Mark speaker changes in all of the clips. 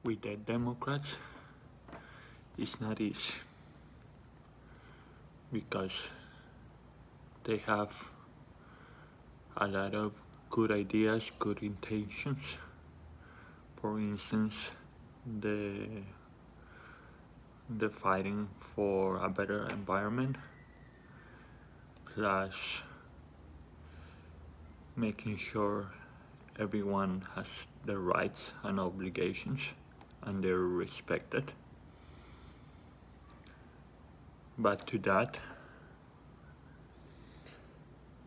Speaker 1: with the Democrats is not easy because they have a lot of good ideas, good intentions. For instance, the the fighting for a better environment, plus making sure everyone has their rights and obligations and they're respected. But to that,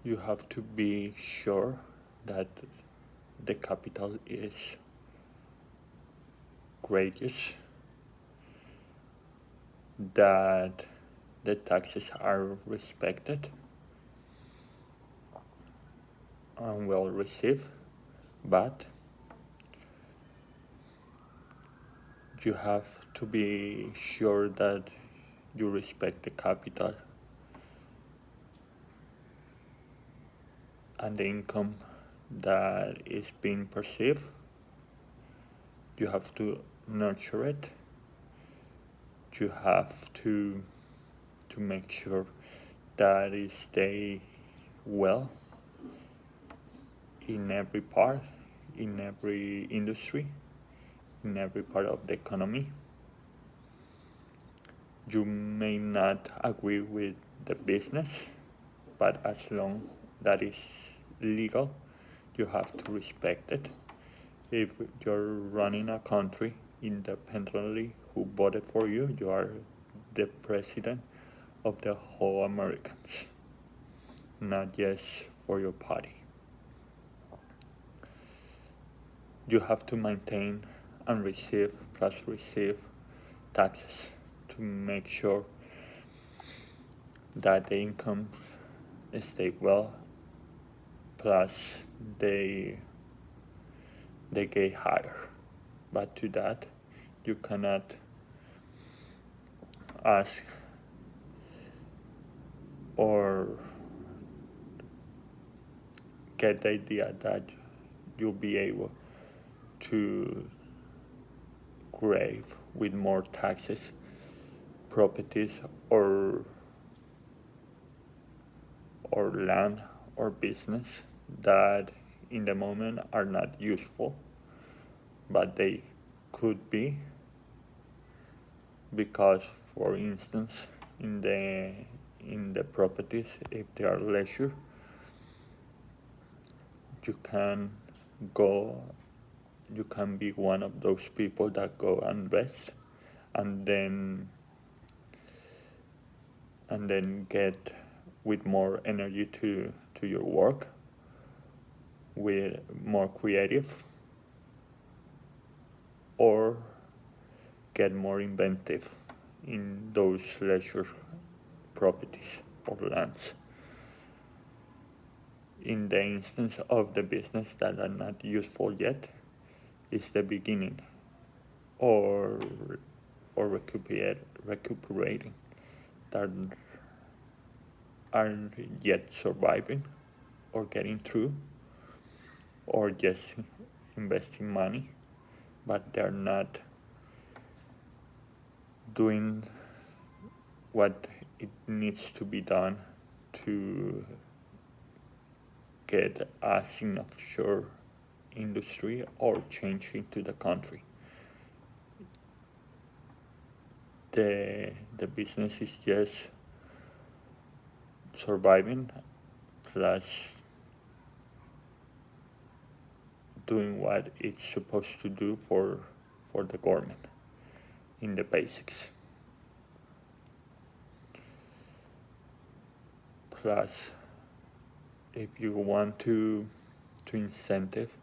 Speaker 1: you have to be sure that the capital is courageous, that the taxes are respected and well received, but you have to be sure that you respect the capital and the income that is being perceived. You have to nurture it. You have to make sure that it stay well in every part, in every industry, in every part of the economy. You may not agree with the business, but as long that is legal, you have to respect it. If you're running a country independently who voted for you, you are the president of the whole Americans, not just for your party. You have to maintain and receive plus receive taxes to make sure that the income stay well, plus they get higher. But to that, you cannot ask or get the idea that you'll be able to grave with more taxes, properties, or land or business that in the moment are not useful, but they could be, because for instance in the properties, if they are leisure, you can go you can be one of those people that go and rest and then get with more energy to your work, with more creative, or get more inventive in those leisure properties or lands. In the instance of the business that are not useful yet, is the beginning, or recuperating, that aren't yet surviving or getting through, or just investing money, but they're not doing what it needs to be done to get a signature industry or change into the country. The business is just surviving plus doing what it's supposed to do for the government in the basics. Plus, if you want to incentive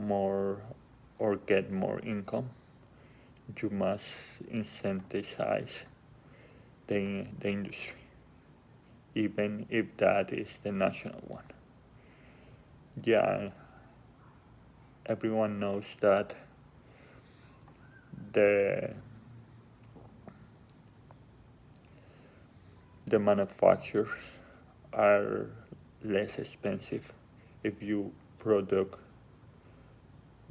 Speaker 1: more or get more income, you must incentivize the industry, even if that is the national one. Yeah, everyone knows that the manufacturers are less expensive if you produce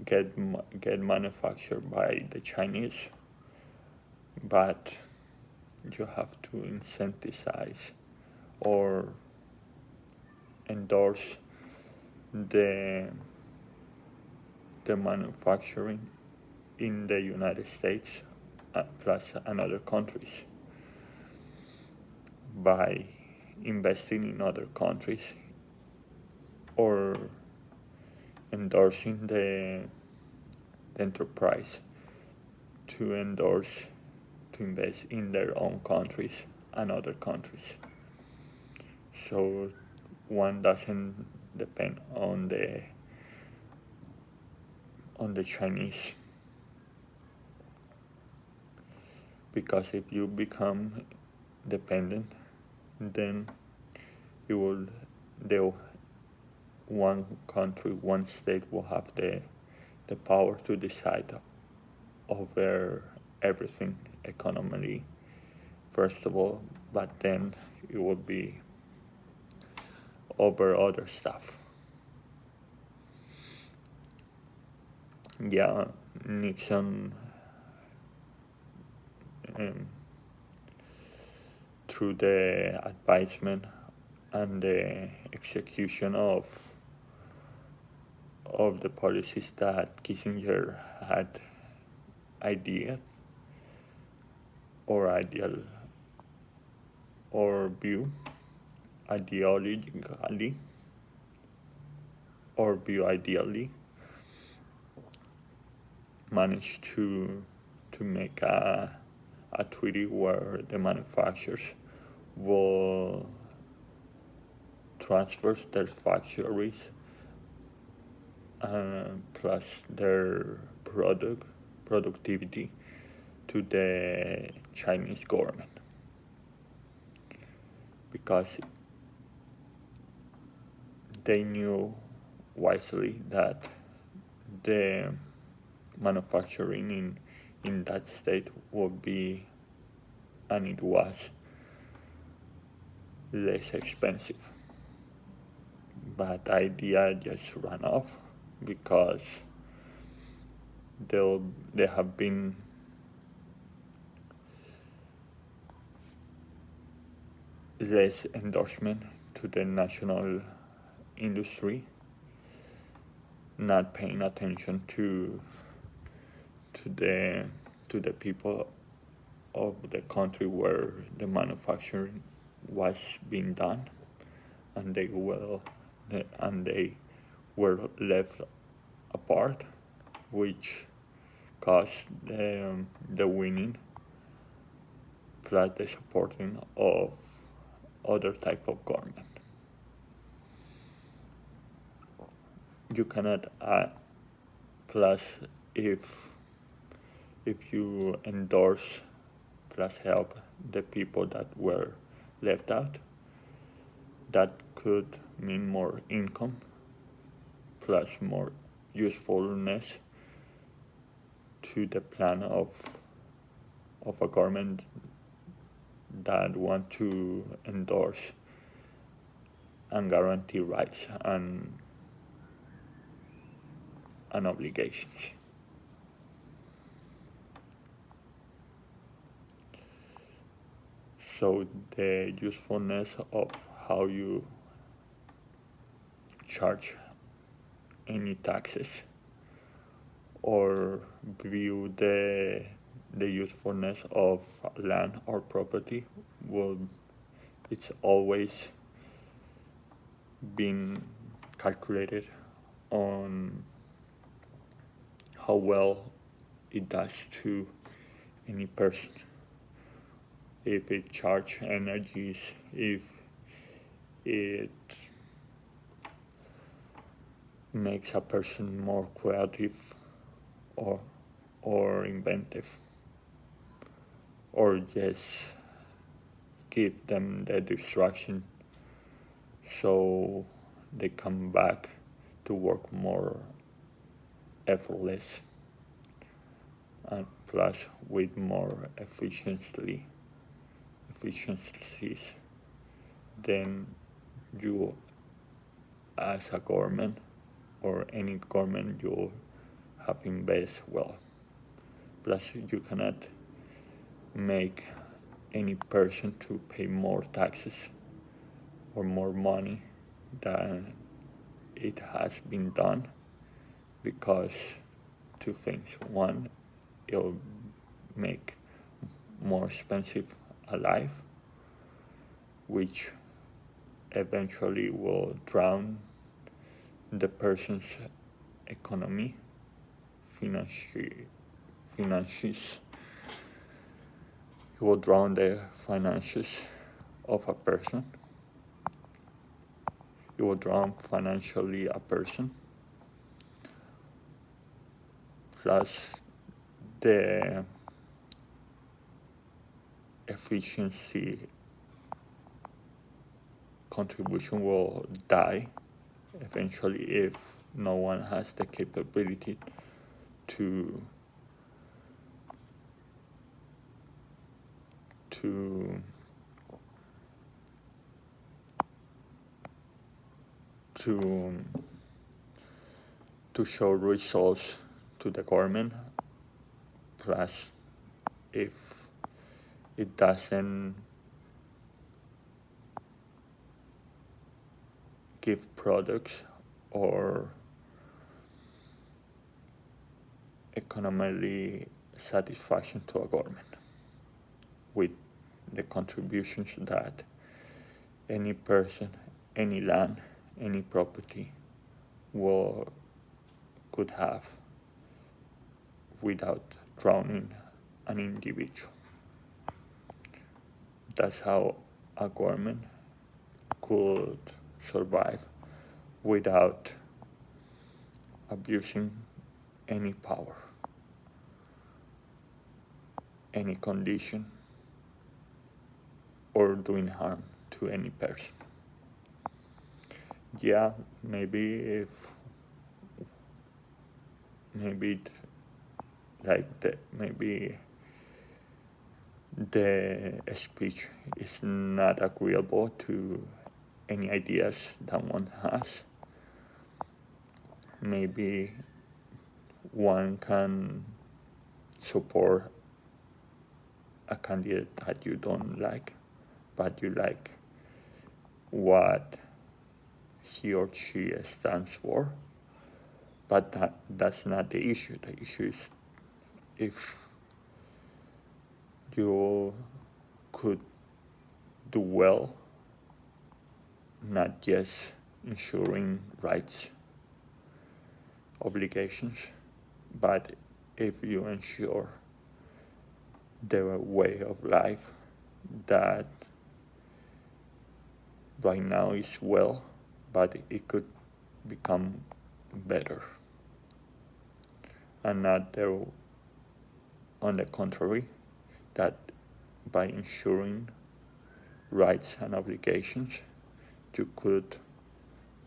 Speaker 1: get manufactured by the Chinese, but you have to incentivize or endorse the the manufacturing in the United States plus another countries by investing in other countries or endorsing the enterprise to endorse to invest in their own countries and other countries. So one doesn't depend on the Chinese, because if you become dependent, then you will the one country, one state will have the power to decide over everything economically, first of all, but then it will be over other stuff. Yeah, Nixon, through the advisement and the execution of the policies that Kissinger had idea or ideal or view ideologically or view ideally, managed to make a treaty where the manufacturers will transfer their factories plus their productivity to the Chinese government, because they knew wisely that the manufacturing in that state would be, and it was, less expensive. But the idea just ran off because there have been less endorsement to the national industry, not paying attention to the people of the country where the manufacturing was being done, and they were left apart, which caused the winning plus the supporting of other type of government. You cannot add plus if you endorse plus help the people that were left out, that could mean more income plus more usefulness to the plan of a government that want to endorse and guarantee rights and obligations. So the usefulness of how you charge any taxes or view the usefulness of land or property it's always been calculated on how well it does to any person. If it charges energies, if it makes a person more creative or inventive, or just give them the distraction so they come back to work more effortless and plus with more efficiencies, then you as a government or any government, have invested well. Plus, you cannot make any person to pay more taxes or more money than it has been done, because two things. One, it'll make more expensive a life, which eventually will drown the person's economy, finances. It will drown the finances of a person. It will drown financially a person. Plus, the efficiency contribution will die eventually if no one has the capability to show results to the government. Plus, if it doesn't give products or economically satisfaction to a government with the contributions that any person, any land, any property could have without drowning an individual. That's how a government could survive without abusing any power, any condition, or doing harm to any person. Yeah, maybe the speech is not agreeable to any ideas that one has. Maybe one can support a candidate that you don't like, but you like what he or she stands for. But that's not the issue. The issue is if you could do well, not just ensuring rights, obligations, but if you ensure the way of life that right now is well, but it could become better. And not on the contrary, that by ensuring rights and obligations, you could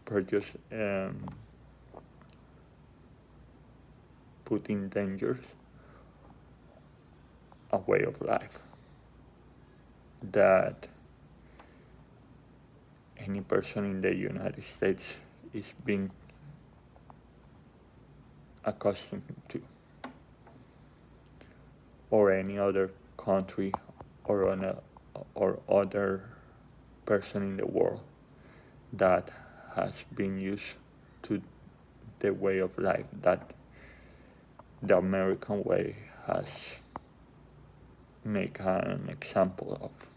Speaker 1: produce put in danger a way of life that any person in the United States is being accustomed to, or any other country or other person in the world that has been used to the way of life that the American way has made an example of.